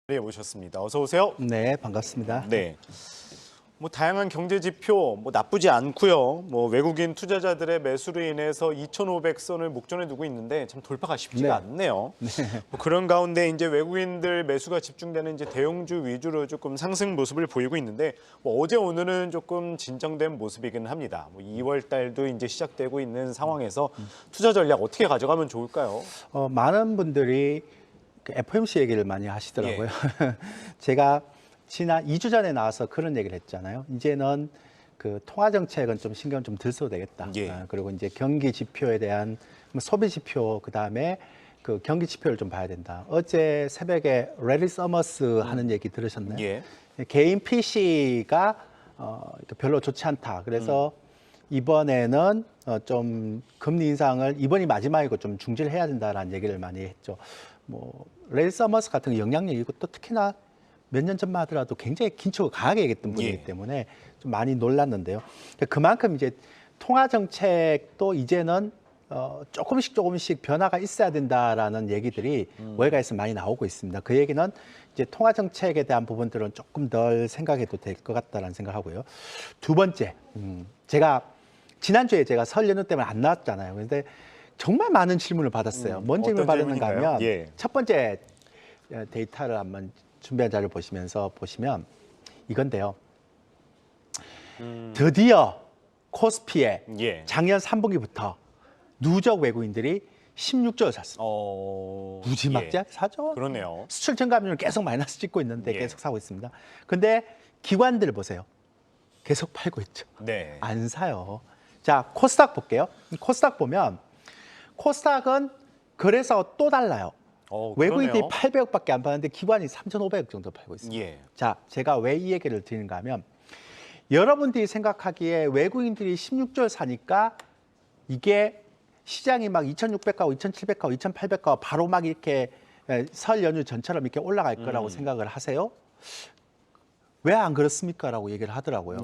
네, 모셨습니다. 어서 오세요. 네, 반갑습니다. 네. 다양한 경제 지표 나쁘지 않고요. 외국인 투자자들의 매수로 인해서 2,500선을 목전에 두고 있는데 참 돌파가 쉽지가 않네요. 그런 가운데 이제 외국인들 매수가 집중되는 이제 대형주 위주로 조금 상승 모습을 보이고 있는데 어제 오늘은 조금 진정된 모습이긴 합니다. 2월 달도 이제 시작되고 있는 상황에서 투자 전략 어떻게 가져가면 좋을까요? 많은 분들이 그 FOMC 얘기를 많이 하시더라고요. 제가 지난 2주 전에 나와서 그런 얘기를 했잖아요. 이제는 그 통화 정책은 좀 신경 좀 덜 써도 되겠다. 그리고 이제 경기 지표에 대한 소비 지표, 그다음에 그 경기 지표를 좀 봐야 된다. 어제 새벽에 레리 서머스 하는 얘기 들으셨나요? 개인 PC가 별로 좋지 않다. 그래서 이번에는 좀 금리 인상을 이번이 마지막이고 좀 중지를 해야 된다라는 얘기를 많이 했죠. 레리 서머스 같은 영향력이 있고 또 특히나 몇 년 전만 하더라도 굉장히 긴축을 강하게 얘기했던 분이기 때문에 좀 많이 놀랐는데요. 그만큼 이제 통화 정책도 이제는 조금씩 변화가 있어야 된다라는 얘기들이 월가에서 많이 나오고 있습니다. 그 얘기는 이제 통화 정책에 대한 부분들은 조금 덜 생각해도 될 것 같다라는 생각하고요. 두 번째, 제가 지난주에 제가 설 연휴 때문에 안 나왔잖아요. 그런데 정말 많은 질문을 받았어요. 뭔 질문을 받았는가 하면 첫 번째 데이터를 한번 준비한 자료를 보시면 이건데요. 드디어 코스피에 작년 3분기부터 누적 외국인들이 16조를 샀습니다. 무지막지하게 사죠. 그러네요. 수출 증가율은 계속 마이너스 찍고 있는데 계속 사고 있습니다. 근데 기관들 보세요. 계속 팔고 있죠. 안 사요. 자, 코스닥 볼게요. 코스닥 보면 코스닥은 그래서 또 달라요. 외국인들이 800억밖에 안 파는데 기관이 3,500억 정도 팔고 있습니다. 자, 제가 왜 이 얘기를 드리는가 하면 여러분들이 생각하기에 외국인들이 16조를 사니까 이게 시장이 막 2,600가고 2,700가고 2,800가고 바로 막 이렇게 설 연휴 전처럼 이렇게 올라갈 거라고 생각을 하세요? 왜 안 그렇습니까? 라고 얘기를 하더라고요.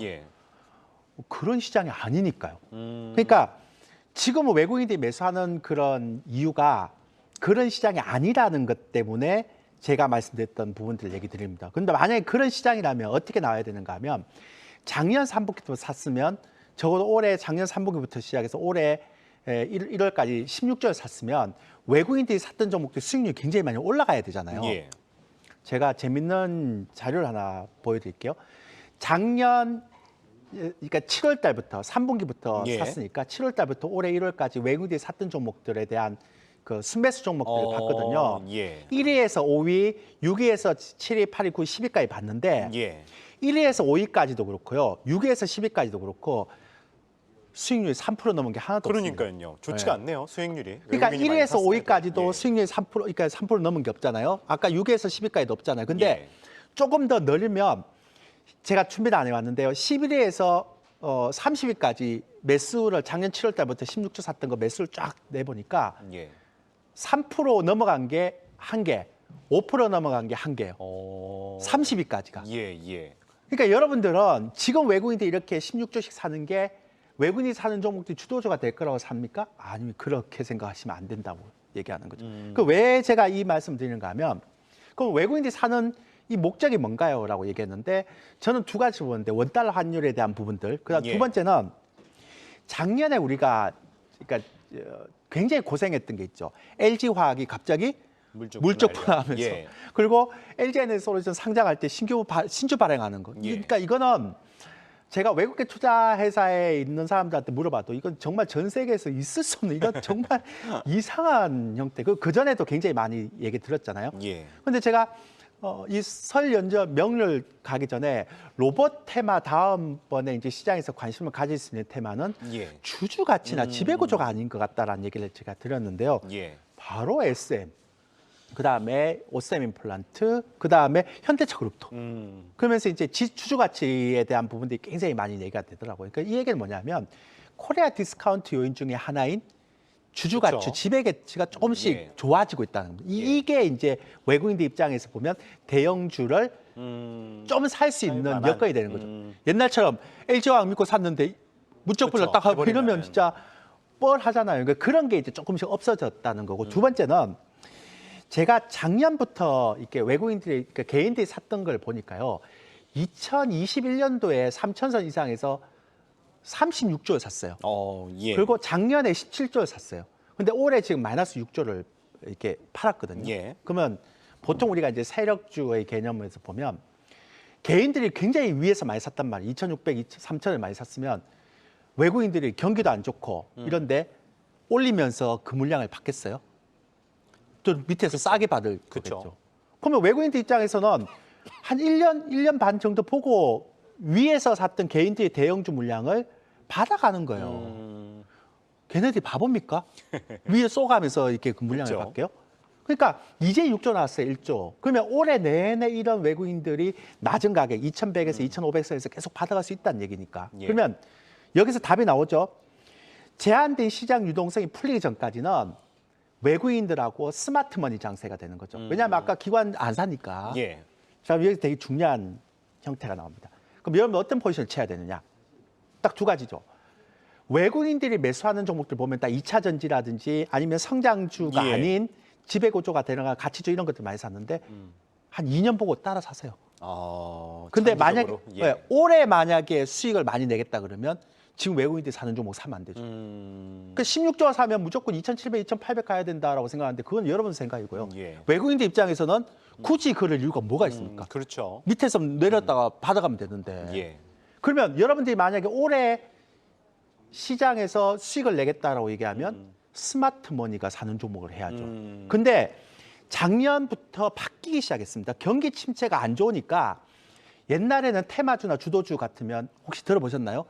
그런 시장이 아니니까요. 그러니까 지금은 외국인들이 매수하는 그런 이유가 그런 시장이 아니라는 것 때문에 제가 말씀드렸던 부분들을 얘기 드립니다. 그런데 만약에 그런 시장이라면 어떻게 나와야 되는가 하면 작년 3분기부터 샀으면 적어도 올해 작년 3분기부터 시작해서 올해 1월까지 16조를 샀으면 외국인들이 샀던 종목들 수익률이 굉장히 많이 올라가야 되잖아요. 제가 재밌는 자료를 하나 보여드릴게요. 작년 그러니까 7월 달부터 3분기부터 샀으니까 7월 달부터 올해 1월까지 외국인들이 샀던 종목들에 대한 그 순매수 종목들을 봤거든요. 1위에서 5위, 6위에서 7위, 8위, 9위, 10위까지 봤는데 1위에서 5위까지도 그렇고요. 6위에서 10위까지도 그렇고 수익률이 3% 넘은 게 하나도 없습니다. 그러니까요. 좋지가 않네요, 수익률이. 그러니까 1위에서 5위까지도 수익률이 3%, 그러니까 3% 넘은 게 없잖아요. 아까 6위에서 10위까지도 없잖아요. 근데 조금 더 늘리면 제가 준비를 안 해왔는데요. 11위에서 30위까지 매수를 작년 7월 달부터 16주 샀던 거 매수를 쫙 내보니까 3% 넘어간 게 한 개, 5% 넘어간 게 한 개예요. 30위까지가. 그러니까 여러분들은 지금 외국인들이 이렇게 16조씩 사는 게 외국인이 사는 종목들이 주도주가 될 거라고 삽니까? 아니면 그렇게 생각하시면 안 된다고 얘기하는 거죠. 그 왜 제가 이 말씀 드리는가 하면 그럼 외국인들이 사는 이 목적이 뭔가요? 라고 얘기했는데 저는 두 가지 보는데 원달러 환율에 대한 부분들. 그다음 두 번째는 작년에 우리가 그러니까 굉장히 고생했던 게 있죠. LG화학이 갑자기 물적 분할하면서 그리고 LG에너지솔루션 상장할 때 신주 발행하는 거. 그러니까 이거는 제가 외국계 투자 회사에 있는 사람들한테 물어봐도 이건 정말 전 세계에서 있을 수 없는 이건 정말 이상한 형태. 그 전에도 굉장히 많이 얘기 들었잖아요. 그런데 제가 이 설 연휴 명절 가기 전에 로봇 테마 다음번에 이제 시장에서 관심을 가질 수 있는 테마는 주주 가치나 지배구조가 아닌 것 같다라는 얘기를 제가 드렸는데요. 바로 SM, 그다음에 오셈 임플란트, 그다음에 현대차 그룹도. 그러면서 이제 주주 가치에 대한 부분들이 굉장히 많이 얘기가 되더라고요. 그러니까 이 얘기는 뭐냐면 코리아 디스카운트 요인 중에 하나인 주주 가치, 지배 가치가 조금씩 좋아지고 있다는 겁니다. 이게 이제 외국인들 입장에서 보면 대형주를 좀 살 수 있는 여건이 되는 거죠. 옛날처럼 LG화학 믿고 샀는데 무적불로 딱 하고 이러면 진짜 뻘하잖아요. 그러니까 그런 게 이제 조금씩 없어졌다는 거고 두 번째는 제가 작년부터 이렇게 외국인들이 그러니까 개인들이 샀던 걸 보니까요. 2021년도에 3천선 이상에서 36조를 샀어요. 예. 그리고 작년에 17조를 샀어요. 근데 올해 지금 마이너스 6조를 이렇게 팔았거든요. 예. 그러면 보통 우리가 이제 세력주의 개념에서 보면 개인들이 굉장히 위에서 많이 샀단 말이에요. 2,600, 3,000을 많이 샀으면 외국인들이 경기도 안 좋고 이런데 올리면서 그 물량을 받겠어요? 또 밑에서 싸게 받을 그쵸. 거겠죠. 그러면 외국인들 입장에서는 한 1년 반 정도 보고 위에서 샀던 개인들의 대형주 물량을 받아가는 거예요. 걔네들이 바보입니까? 위에 쏘가면서 이렇게 그 물량을 그렇죠. 받게요? 그러니까 이제 6조 나왔어요, 1조. 그러면 올해 내내 이런 외국인들이 낮은 가격 2,100에서 2,500선에서 계속 받아갈 수 있다는 얘기니까. 예. 그러면 여기서 답이 나오죠. 제한된 시장 유동성이 풀리기 전까지는 외국인들하고 스마트머니 장세가 되는 거죠. 왜냐하면 아까 기관 안 사니까. 예. 자, 여기 되게 중요한 형태가 나옵니다. 그럼 여러분 어떤 포지션을 취해야 되느냐? 딱 두 가지죠. 외국인들이 매수하는 종목들 보면 딱 2차 전지라든지 아니면 성장주가 예. 아닌 지배구조가 되는 가치주 이런 것들 많이 샀는데 한 2년 보고 따라 사세요. 근데 만약에 장기적으로? 예. 올해 만약에 수익을 많이 내겠다 그러면 지금 외국인들이 사는 종목 사면 안 되죠. 그 16조가 사면 무조건 2,700, 2,800 가야 된다라고 생각하는데 그건 여러분 생각이고요. 예. 외국인들 입장에서는 굳이 그럴 이유가 뭐가 있습니까? 그렇죠. 밑에서 내렸다가 받아가면 되는데. 예. 그러면 여러분들이 만약에 올해 시장에서 수익을 내겠다라고 얘기하면 스마트머니가 사는 종목을 해야죠. 근데 작년부터 바뀌기 시작했습니다. 경기 침체가 안 좋으니까 옛날에는 테마주나 주도주 같으면 혹시 들어보셨나요?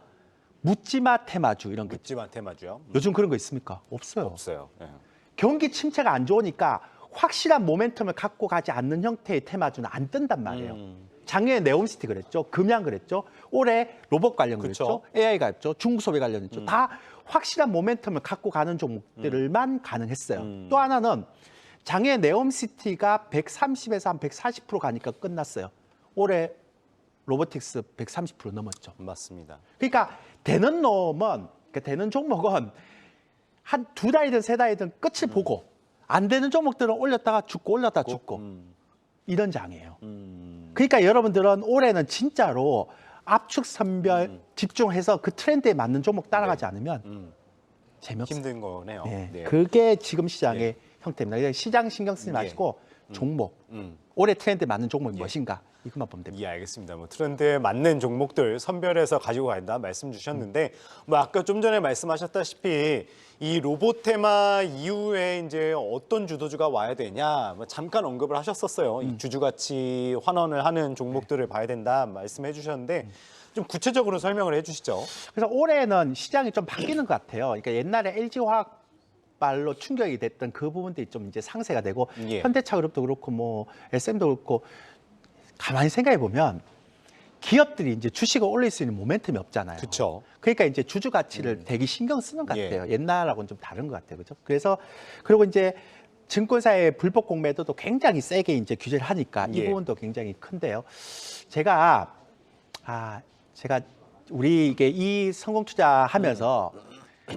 묻지마 테마주 이런 게 묻지마 테마주요? 요즘 그런 거 있습니까? 없어요. 없어요. 예. 경기 침체가 안 좋으니까 확실한 모멘텀을 갖고 가지 않는 형태의 테마주는 안 뜬단 말이에요. 작년에 네옴시티 그랬죠. 금양 그랬죠. 올해 로봇 관련 그랬죠. 그쵸. AI 갔죠. 중소비 관련했죠. 다 확실한 모멘텀을 갖고 가는 종목들만 가능했어요. 또 하나는 작년에 네옴시티가 130에서 한 140% 가니까 끝났어요. 올해 로보틱스 130% 넘었죠. 맞습니다. 그러니까 되는 놈은 그러니까 되는 종목은 한 두 달이든 세 달이든 끝을 보고 안 되는 종목들은 올렸다가 죽고 올렸다가 죽고 이런 장이에요. 그러니까 여러분들은 올해는 진짜로 압축 선별 집중해서 그 트렌드에 맞는 종목 따라가지 않으면 재미없어요. 힘든 거네요. 네. 네. 그게 지금 시장의 형태입니다. 그래서 시장 신경 쓰지 마시고 종목, 올해 트렌드에 맞는 종목이 무엇인가 이것만 보면 됩니다. 예, 알겠습니다. 뭐 트렌드에 맞는 종목들 선별해서 가지고 간다 말씀 주셨는데 뭐 아까 좀 전에 말씀하셨다시피 이 로봇 테마 이후에 이제 어떤 주도주가 와야 되냐 뭐 잠깐 언급을 하셨었어요. 이 주주 가치 환원을 하는 종목들을 봐야 된다 말씀해 주셨는데 좀 구체적으로 설명을 해 주시죠. 그래서 올해는 시장이 좀 바뀌는 것 같아요. 그러니까 옛날에 LG화학 발로 충격이 됐던 그 부분들이 좀 이제 상쇄가 되고 예. 현대차그룹도 그렇고 뭐 SM도 그렇고 가만히 생각해 보면 기업들이 이제 주식을 올릴 수 있는 모멘텀이 없잖아요. 그렇죠. 그러니까 이제 주주 가치를 되게 신경 쓰는 것 예. 같아요. 옛날하고는 좀 다른 것 같아요. 그죠? 그래서 그리고 이제 증권사의 불법 공매도도 굉장히 세게 이제 규제를 하니까 이 예. 부분도 굉장히 큰데요. 제가 우리 이게 이 성공 투자하면서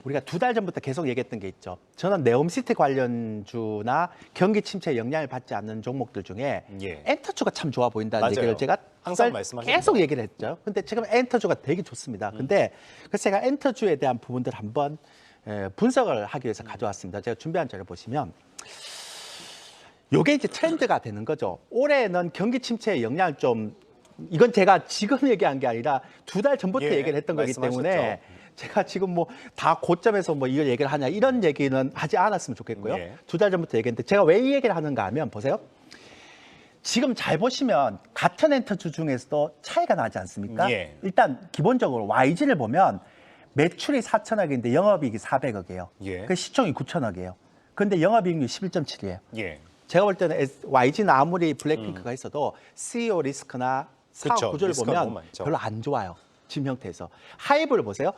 우리가 두 달 전부터 계속 얘기했던 게 있죠. 저는 네옴시티 관련주나 경기 침체에 영향을 받지 않는 종목들 중에 예. 엔터주가 참 좋아 보인다는 맞아요. 얘기를 제가 항상 말씀하셨죠. 계속 얘기를 했죠. 근데 지금 엔터주가 되게 좋습니다. 근데 그래서 제가 엔터주에 대한 부분들 한번 분석을 하기 위해서 가져왔습니다. 제가 준비한 자료 보시면 요게 이제 트렌드가 되는 거죠. 올해는 경기 침체에 영향을 좀 이건 제가 지금 얘기한 게 아니라 두 달 전부터 예, 얘기를 했던 거기 때문에 말씀하셨죠. 제가 지금 뭐 다 고점에서 뭐 이걸 얘기를 하냐 이런 얘기는 하지 않았으면 좋겠고요. 예. 두 달 전부터 얘기했는데 제가 왜 이 얘기를 하는가 하면 보세요. 지금 잘 보시면 같은 엔터주 중에서도 차이가 나지 않습니까? 예. 일단 기본적으로 YG를 보면 매출이 4천억인데 영업이익이 400억이에요. 예. 그 시총이 9천억이에요. 근데 영업이익률이 11.7이에요. 예. 제가 볼 때는 YG는 아무리 블랙핑크가 있어도 CEO 리스크나 사업 그쵸, 구조를 리스크가 너무 보면 많죠. 별로 안 좋아요. 지금 형태에서. 하이브를 보세요.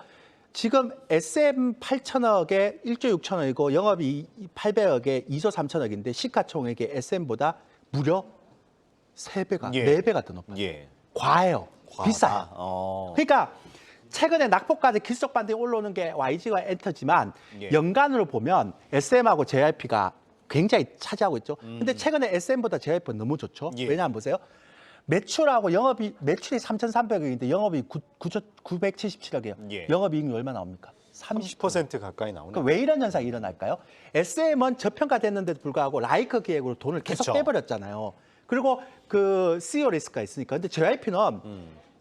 지금 SM 8천억에 1조 6천억이고 영업이 800억에 2조 3천억인데 시가총액이 SM보다 무려 3배가, 예. 4배가 더 높아요. 예. 과해요. 과하다. 비싸요. 그러니까 최근에 낙폭까지 길속반등이 올라오는 게 YG와 엔터지만 예. 연간으로 보면 SM하고 JYP가 굉장히 차지하고 있죠. 근데 최근에 SM보다 JYP는 너무 좋죠. 예. 왜냐하면 보세요. 매출하고 매출이 3,300억인데 영업이익 977억이에요. 예. 영업이익이 얼마 나옵니까? 30% 가까이 나오네요. 그러니까 왜 이런 현상이 일어날까요? SM은 저평가됐는데도 불구하고 라이크 기획으로 돈을 계속 그쵸. 빼버렸잖아요. 그리고 그 CEO 리스크가 있으니까. 근데 JYP는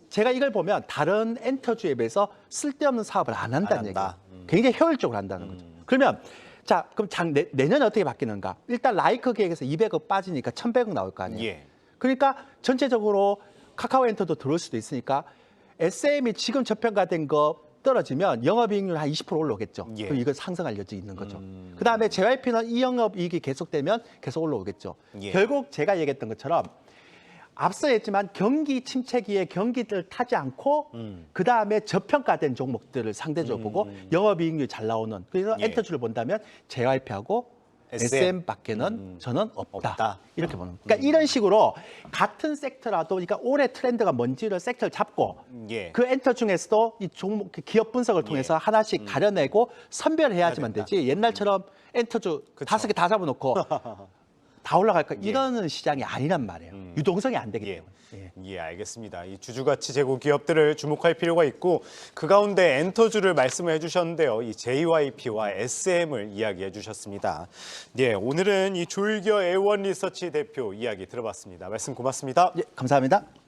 제가 이걸 보면 다른 엔터주에 비해서 쓸데없는 사업을 안 한다는 한다. 얘기예요. 굉장히 효율적으로 한다는 거죠. 그러면 자, 그럼 내년에 어떻게 바뀌는가? 일단 라이크 기획에서 200억 빠지니까 1,100억 나올 거 아니에요. 예. 그러니까 전체적으로 카카오 엔터도 들어올 수도 있으니까 SM이 지금 저평가된 거 떨어지면 영업이익률 한 20% 올라오겠죠. 예. 그럼 이거 상승할 여지 있는 거죠. 그다음에 JYP는 이 영업이익이 계속되면 계속 올라오겠죠. 예. 결국 제가 얘기했던 것처럼 앞서 했지만 경기 침체기에 경기를 타지 않고 그다음에 저평가된 종목들을 상대적으로 보고 영업이익률이 잘 나오는 그래서 예. 엔터주를 본다면 JYP하고 SM밖에는 저는 없다. 이렇게 보는 거예요. 그러니까 이런 식으로 같은 섹터라도 그러니까 올해 트렌드가 뭔지를 섹터를 잡고 예. 그 엔터 중에서도 이 종목 기업 분석을 통해서 하나씩 가려내고 선별해야지만 해야 된다. 되지. 옛날처럼 엔터주 5개 다 잡아놓고 다 올라갈까 이러는 시장이 아니란 말이에요. 유동성이 안 되기 예. 때문에. 예. 예, 알겠습니다. 이 주주가치 제고 기업들을 주목할 필요가 있고 그 가운데 엔터주를 말씀을 해주셨는데요. 이 JYP와 SM을 이야기해 주셨습니다. 예, 오늘은 이 조일교 A1 리서치 대표 이야기 들어봤습니다. 말씀 고맙습니다. 예, 감사합니다.